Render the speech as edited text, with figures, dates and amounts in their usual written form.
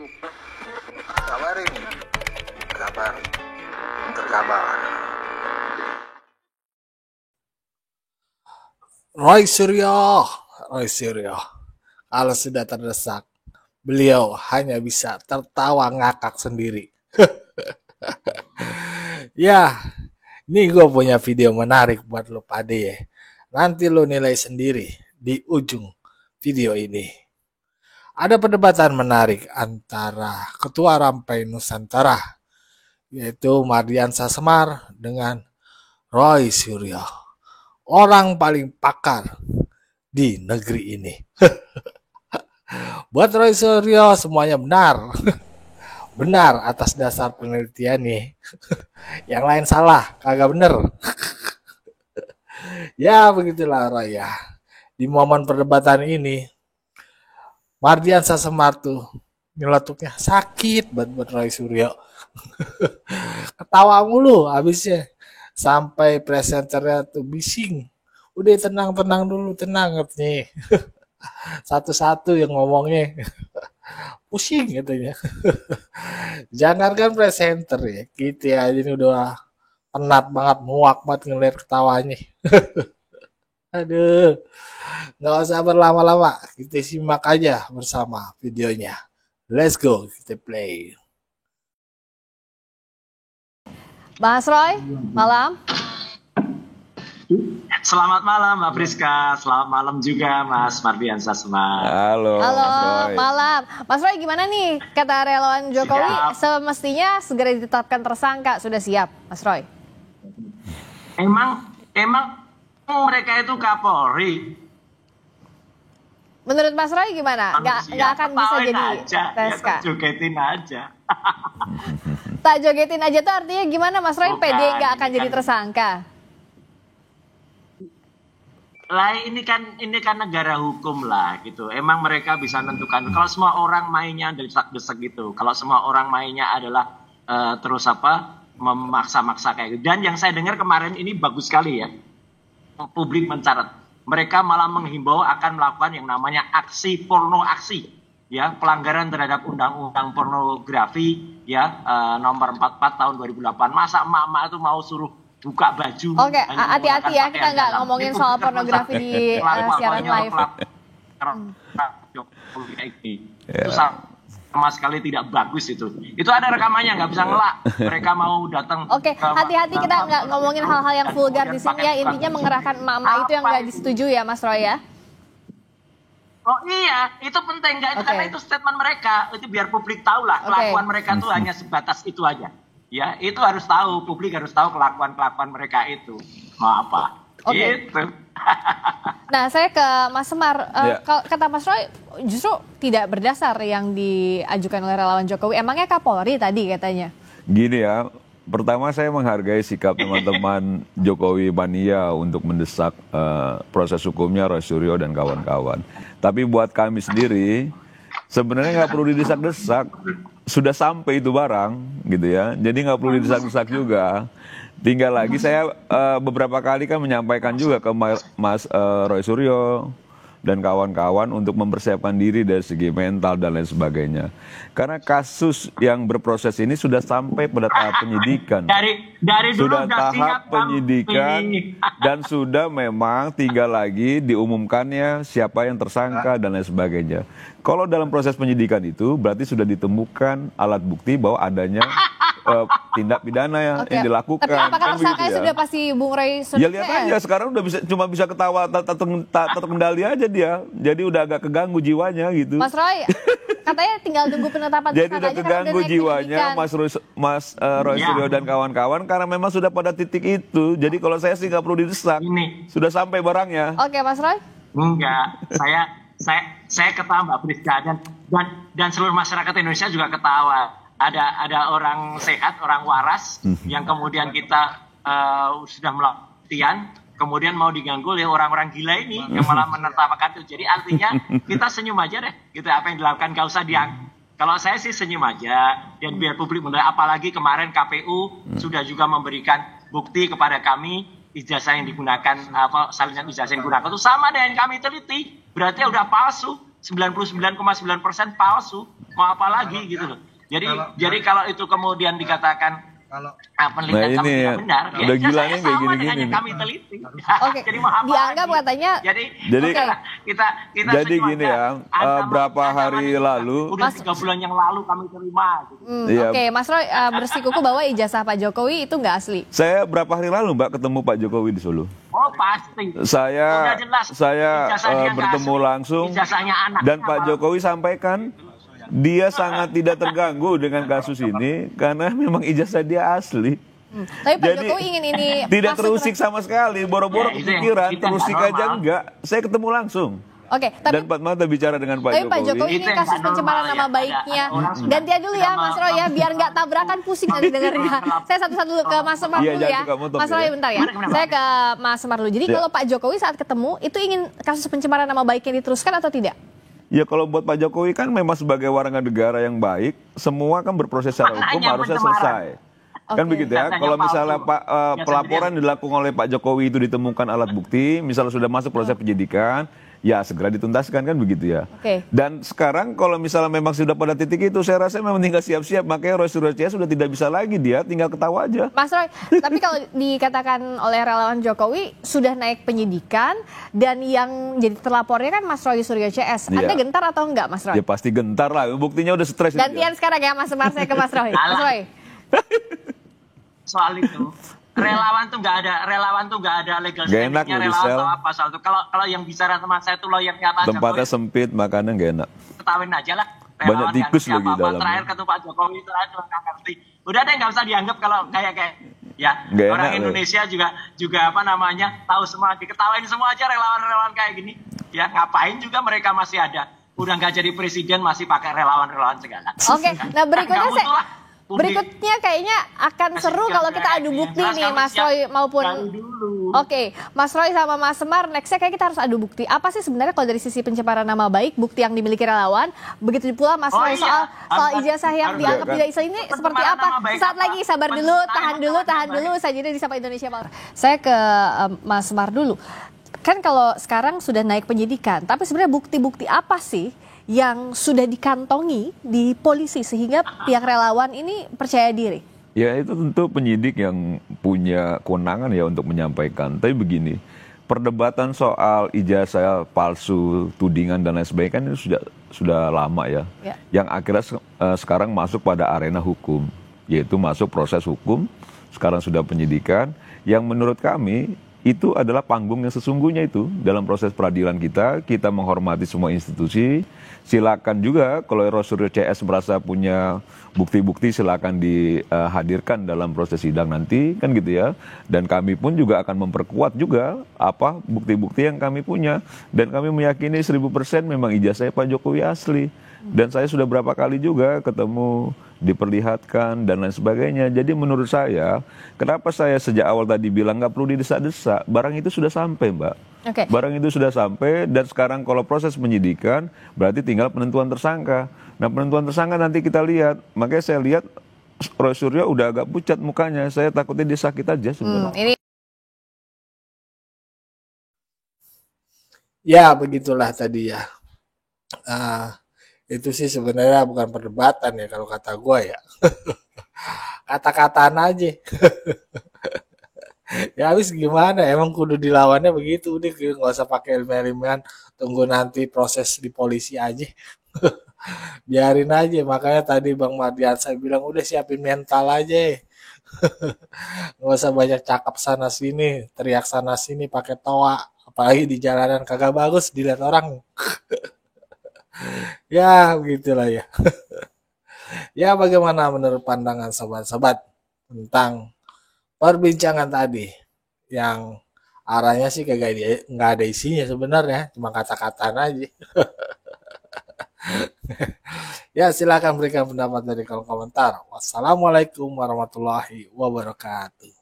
Kabar ini, kabar terkabar. Roy Suryo, kalau sudah terdesak, beliau hanya bisa tertawa ngakak sendiri. Ya, ini gue punya video menarik buat lo pade ya. Nanti lo nilai sendiri di ujung video ini. Ada perdebatan menarik antara Ketua Rampai Nusantara, yaitu Mardiansah Semar dengan Roy Suryo, orang paling pakar di negeri ini. Buat Roy Suryo semuanya benar. Benar atas dasar penelitian nih. Yang lain salah, kagak bener. Ya begitulah Roy ya. Di momen perdebatan ini, Mardiansah Semar tuh nyeletuknya sakit buat Roy Suryo. Ketawa mulu habisnya. Sampai presenternya tuh bising. Udah tenang dulu, tenang katanya. Satu-satu yang ngomongnya. Pusing katanya. Jangankan presenter ya, kita aja ini udah penat banget, muak banget ngeliat ketawanya. Aduh, nggak usah berlama-lama, kita simak aja bersama videonya. Let's go, kita play. Mas Roy, malam. Selamat malam Mbak Priska, selamat malam juga Mas Mardiansah Semar. Halo, Halo, malam. Mas Roy gimana nih? Kata relawan Jokowi Siap. semestinya segera ditetapkan tersangka. Sudah siap, Mas Roy? Emang mereka itu Kapolri. Menurut Mas Roy gimana? Nggak akan bisa jadi TSK? Ya, jogetin aja. Tak jogetin aja tuh artinya gimana Mas Roy? Bukan, PD nggak akan ini jadi kan- tersangka? Lah ini kan negara hukum lah gitu. Emang mereka bisa menentukan. Kalau semua orang mainnya desak-desak gitu. Kalau semua orang mainnya adalah memaksa-maksa kayak gitu. Dan yang saya dengar kemarin ini bagus sekali ya. Publik mencatat. Mereka malah menghimbau akan melakukan yang namanya aksi porno aksi. Ya, pelanggaran terhadap undang-undang pornografi ya nomor 44 tahun 2008. Masa emak-emak itu mau suruh buka baju. Oke, hati-hati ya, kita nggak ngomongin soal pornografi di siaran live. Itu sama sekali tidak bagus itu. Itu ada rekamannya, nggak bisa ngelak. Mereka mau datang. Oke, hati-hati kita nggak ngomongin hal-hal yang vulgar di sini ya. Intinya mengerahkan emak-emak itu yang nggak disetujui ya, Mas Roy ya. Oh iya, itu penting nggak itu Oke. karena itu statement mereka. Itu biar publik tahu lah kelakuan mereka tuh hanya sebatas itu aja. Ya, itu harus tahu, publik harus tahu kelakuan mereka itu. Mau apa? Oke. Gitu. Nah, saya ke Mas Semar. Ya. Kata Mas Roy, justru tidak berdasar yang diajukan oleh relawan Jokowi. Emangnya Kapolri tadi katanya? Gini ya, pertama saya menghargai sikap teman-teman Jokowi Mania untuk mendesak proses hukumnya Roy Suryo dan kawan-kawan. Tapi buat kami sendiri, sebenarnya nggak perlu didesak-desak. Sudah sampai itu barang, gitu ya. Jadi nggak perlu didesak-desak juga. Tinggal lagi saya beberapa kali kan menyampaikan juga ke Mas Roy Suryo dan kawan-kawan untuk mempersiapkan diri dari segi mental dan lain sebagainya. Karena kasus yang berproses ini sudah sampai pada tahap penyidikan. Dari dulu Sudah udah siap, tahap Bang. penyidikan Ini. dan sudah memang tinggal lagi diumumkannya siapa yang tersangka dan lain sebagainya. Kalau dalam proses penyidikan itu berarti sudah ditemukan alat bukti bahwa adanya tindak pidana Oke. yang dilakukan. Tapi apakah Kan tersangkanya begitu ya? sudah pasti Bung Roy Ya lihat aja sekarang udah cuma bisa ketawa tak terkendali aja dia. Jadi udah agak keganggu jiwanya gitu. Mas Roy, katanya tinggal tunggu penetapan Jadi tersangka udah aja karena keganggu naik jiwanya penyidikan. Mas Roy Ya. Suryo dan kawan-kawan karena memang sudah pada titik itu. Jadi kalau saya sih nggak perlu didesak. Ini. Sudah sampai barangnya. Oke, Mas Roy. Enggak, saya ketawa Mbak Priska dan seluruh masyarakat Indonesia juga ketawa. Ada orang sehat, orang waras yang kemudian kita sudah melakukan latihan, kemudian mau diganggu oleh orang-orang gila ini yang malah menertawakan itu. Jadi artinya kita senyum aja deh, gitu apa yang dilakukan gak usah Kalau saya sih senyum aja dan biar publik menilai. Apalagi kemarin KPU sudah juga memberikan bukti kepada kami ijazah yang digunakan salinan ijazah yang digunakan itu sama dengan yang kami teliti, berarti udah palsu. 99,9% palsu. Mau apa lagi gitu loh. Jadi kalau itu kemudian dikatakan penelitian kami tidak benar, udah gila nih kayak gini-gini. Hanya kami teliti. Oke, Jadi mau apa dianggap lagi? katanya. Jadi Oke. kita Jadi gini ya, berapa hari lalu, udah 3 bulan yang lalu kami terima. Gitu. Iya. Oke, Mas Roy bersikuku bahwa ijazah Pak Jokowi itu nggak asli. saya berapa hari lalu Mbak ketemu Pak Jokowi di Solo. Oh pasti. Saya Udah jelas. saya Ijazah dia nggak bertemu asli. langsung Ijazahnya anak. dan Pak Jokowi sampaikan dia sangat tidak terganggu dengan kasus ini karena memang ijazah dia asli. Tapi Pak Jadi, Jokowi ingin ini Tidak masuk terusik sama sekali, boro-boro Ya, itu yang- kepikiran, itu yang terusik nggak aja normal. enggak. Saya ketemu langsung. Oke, Dan tapi Pak Mata bicara dengan Pak Pak Jokowi Jokowi. ini Itu yang kasus nggak pencemaran normal nama ya. baiknya. Ada orang sudah- Gantian dulu ya Mas Roy ya, biar nggak tabrakan pusing nanti dengernya. Saya satu-satu dulu ke Mas Semar Iya, dulu jangan ya. suka motong Mas Roy ya. bentar ya. Kenapa? Saya ke Mas Semar dulu. Jadi Ya. kalau Pak Jokowi saat ketemu itu ingin kasus pencemaran nama baiknya diteruskan atau tidak? Ya kalau buat Pak Jokowi kan memang sebagai warga negara yang baik, semua kan berproses secara hukum Maknanya harusnya pencemaran. selesai. Kan Oke. begitu ya. Katanya Kalau palsu. misalnya Ya, pelaporan dilakukan oleh Pak Jokowi itu ditemukan alat bukti, misalnya sudah masuk proses penyidikan, ya segera dituntaskan kan begitu ya. Oke. Dan sekarang kalau misalnya memang sudah pada titik itu, saya rasa memang tinggal siap-siap. Makanya Roy Suryo sudah tidak bisa lagi, dia tinggal ketawa aja. Mas Roy, tapi kalau dikatakan oleh relawan Jokowi sudah naik penyidikan dan yang jadi terlapornya kan Mas Roy Suryo CS. Anda Iya. gentar atau enggak Mas Roy? Ya pasti gentar lah, buktinya udah stres. itu ya. Gantian sekarang ya Mas Semar, saya ke Mas Roy. Mas Roy. Soal itu relawan tuh nggak ada legal Nggak enak standingnya loh di relawan sel. atau apa soal itu. Kalau yang bicara sama saya itu lawyernya Pak Tempatnya Jokowi, sempit, makanan gak enak. ketawain aja lah. Banyak Relawan nggak tikus ngerti lagi apa-apa. dalamnya. Terakhir ketemu Pak Jokowi terakhir nggak ngerti. Udah deh nggak usah dianggap kalau kayak ya Nggak orang enak, Indonesia juga apa namanya tahu semua, diketawain semua aja relawan-relawan kayak gini. Ya ngapain juga mereka masih ada. Udah nggak jadi presiden masih pakai relawan-relawan segala. Oke, nah berikutnya Nggak butuh lah. berikutnya kayaknya akan seru kalau kita adu bukti nih Mas Roy maupun Oke, Mas Roy sama Mas Semar, nextnya kayak kita harus adu bukti. Apa sih sebenarnya kalau dari sisi pencemaran nama baik, bukti yang dimiliki relawan, begitu pula Mas Oh Roy iya, soal harus- ijazah yang harus- dianggap kan. tidak Islam ini seperti Pencemaran apa? nama baik Saat apa? lagi, sabar dulu, tahan dulu, saja di Sapa Indonesia Power. Saya ke Mas Semar dulu. Kan kalau sekarang sudah naik penyidikan, tapi sebenarnya bukti-bukti apa sih yang sudah dikantongi di polisi sehingga pihak relawan ini percaya diri? Ya itu tentu penyidik yang punya kewenangan ya untuk menyampaikan. Tapi begini, perdebatan soal ijazah palsu, tudingan dan lain sebagainya kan itu sudah lama ya. Ya. Yang akhirnya sekarang masuk pada arena hukum, yaitu masuk proses hukum. Sekarang sudah penyidikan. Yang menurut kami itu adalah panggung yang sesungguhnya itu dalam proses peradilan kita menghormati semua institusi. Silakan juga kalau Roy Suryo CS merasa punya bukti-bukti silakan dihadirkan dalam proses sidang nanti kan gitu ya. Dan kami pun juga akan memperkuat juga apa bukti-bukti yang kami punya dan kami meyakini 1000% memang ijazahnya Pak Jokowi asli. Dan saya sudah berapa kali juga ketemu, diperlihatkan dan lain sebagainya. Jadi menurut saya, kenapa saya sejak awal tadi bilang nggak perlu didesak-desak, barang itu sudah sampai Mbak. Oke. Barang itu sudah sampai dan sekarang kalau proses penyidikan berarti tinggal penentuan tersangka. Nah penentuan tersangka nanti kita lihat, makanya saya lihat Roy Suryo udah agak pucat mukanya, saya takutnya dia sakit aja sebenarnya. Ini Ya begitulah tadi ya. Ah, itu sih sebenarnya bukan perdebatan ya kalau kata gue ya. Kata-kataan aja. Ya habis gimana? Emang kudu dilawannya begitu. Udah nggak usah pakai ilmu-ilmuan. Tunggu nanti proses di polisi aja. Biarin aja. Makanya tadi Bang Mardian saya bilang udah siapin mental aja. Nggak usah banyak cakap sana sini, teriak sana sini pakai toa. Apalagi di jalanan kagak bagus dilihat orang. Ya begitulah ya. Ya bagaimana menurut pandangan sobat-sobat tentang perbincangan tadi yang arahnya sih nggak ada isinya sebenarnya, cuma kata-kataan aja. Ya silakan berikan pendapat dari kolom komentar. Wassalamualaikum warahmatullahi wabarakatuh.